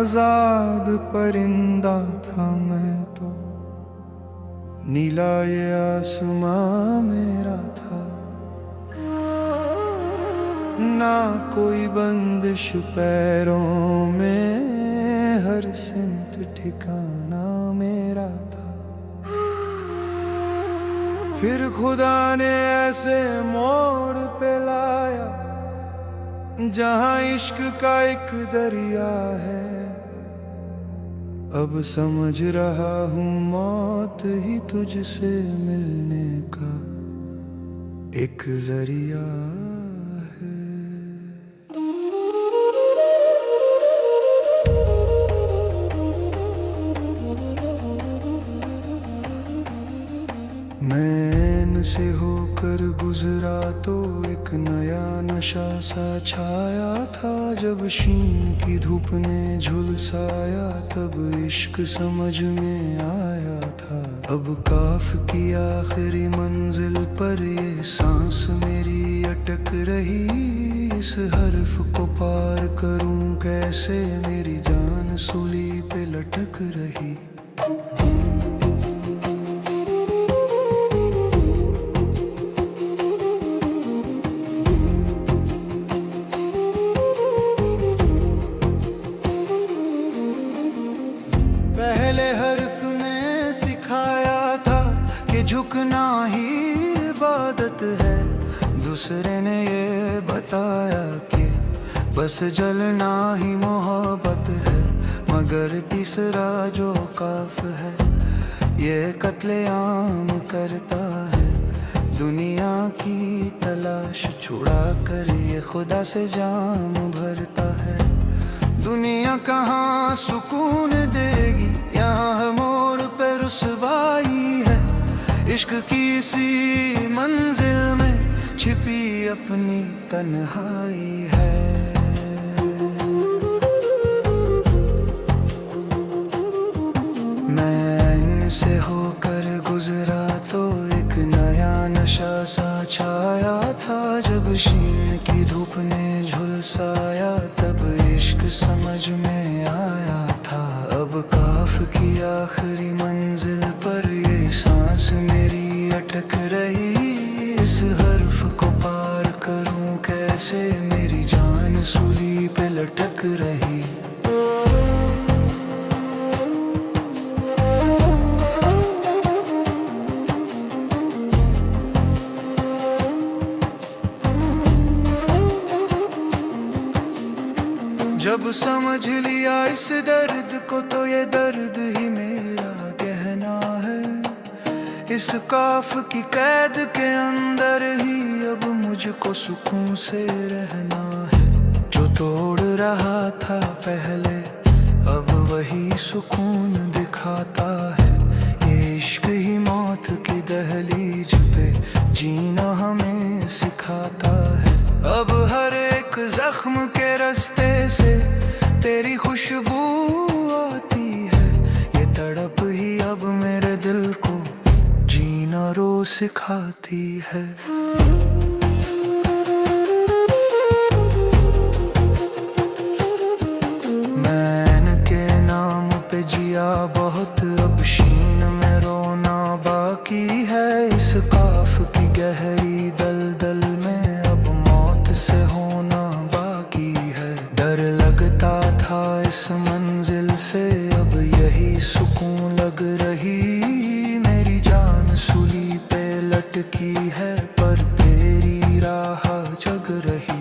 आजाद परिंदा था मैं तो, नीला ये आसमां मेरा था। ना कोई बंदिश पैरों में, हर सिमत ठिकाना मेरा था। फिर खुदा ने ऐसे मोड़ पे लाया, जहां इश्क का एक दरिया है। अब समझ रहा हूँ मौत ही तुझसे मिलने का एक जरिया है। मैं से होकर गुजरा तो एक नया नशा सा छाया था। जब शीन की धूप ने झुलसाया, तब इश्क समझ में आया था। अब काफ की आखिरी मंजिल पर ये सांस मेरी अटक रही। इस हर्फ को पार करूं कैसे, मेरी जान सूली पे लटक रही। पहले हर्फ ने सिखाया था कि झुकना ही इबादत है। दूसरे ने ये बताया कि बस जलना ही मोहब्बत है। मगर तीसरा जो काफ है, ये कत्लेआम करता है। दुनिया की तलाश छुड़ा कर ये खुदा से जाम भरता है। दुनिया कहाँ सुकून देगी, यहाँ मोड़ पे रुसवाई है। इश्क की इसी मंजिल में छिपी अपनी तन्हाई है। मैं इनसे होकर गुजरा तो एक नया नशा सा छाया था। जब शीन की धूप ने झुलसाया, तब इश्क समझ में आया था। अब काफ की आखिरी मंजिल पर ये सांस मेरी अटक रही। इस हर्फ को पार करूं कैसे, मेरी जान सूली पे लटक रही। जब समझ लिया इस दर्द को, तो ये दर्द ही मेरा कहना है। इस काफ की कैद के अंदर ही अब मुझको सुकून से रहना है। जो तोड़ रहा था पहले, अब वही सुकून दिखाता है। ये इश्क ही मौत की दहलीज पे जीना हमें सिखाता है। अब हर एक जख्म के रास्ते से तेरी खुशबू आती है। ये तड़प ही अब मेरे दिल को जीना रो सिखाती है। मैंने के नाम पे जिया बहुत, अब शीन में रोना बाकी है। इस काफ की गहरी दलदल में अब मौत से होना बाकी है। डर लगता था इस मंजिल से, अब यही सुकून लग रही। मेरी जान सूली पे लटकी है, पर तेरी राह जग रही।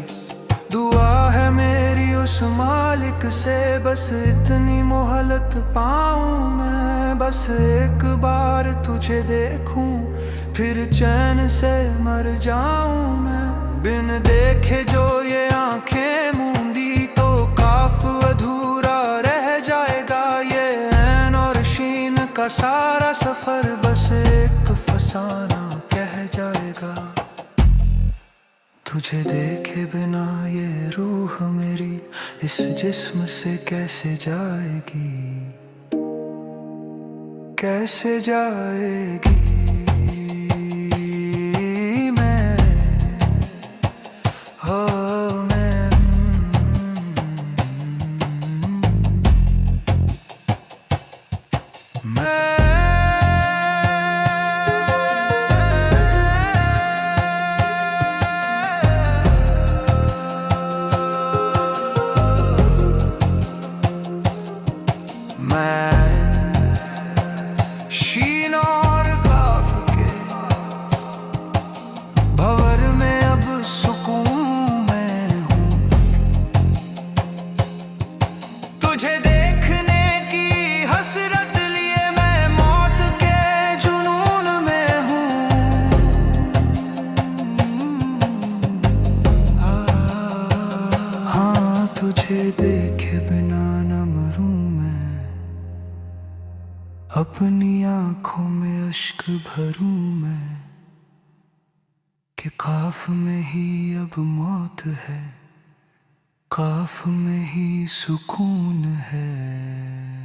दुआ है मेरी उस मालिक से, बस इतनी मोहलत पाऊं मैं। बस एक बार तुझे देखूं, फिर चैन से मर जाऊं मैं। बिन देखे जो ये आंखें मूंदी, तो काफ अधूरा रह जाएगा। ये ऐन और शीन का सारा सफर बस एक फसाना कह जाएगा। तुझे देखे बिना ये रूह मेरी इस जिस्म से कैसे जाएगी, कैसे जाएगी। तुझे देखे बिना न मरूं मैं, अपनी आंखों में अश्क भरूं मैं, कि काफ में ही अब मौत है, काफ में ही सुकून है।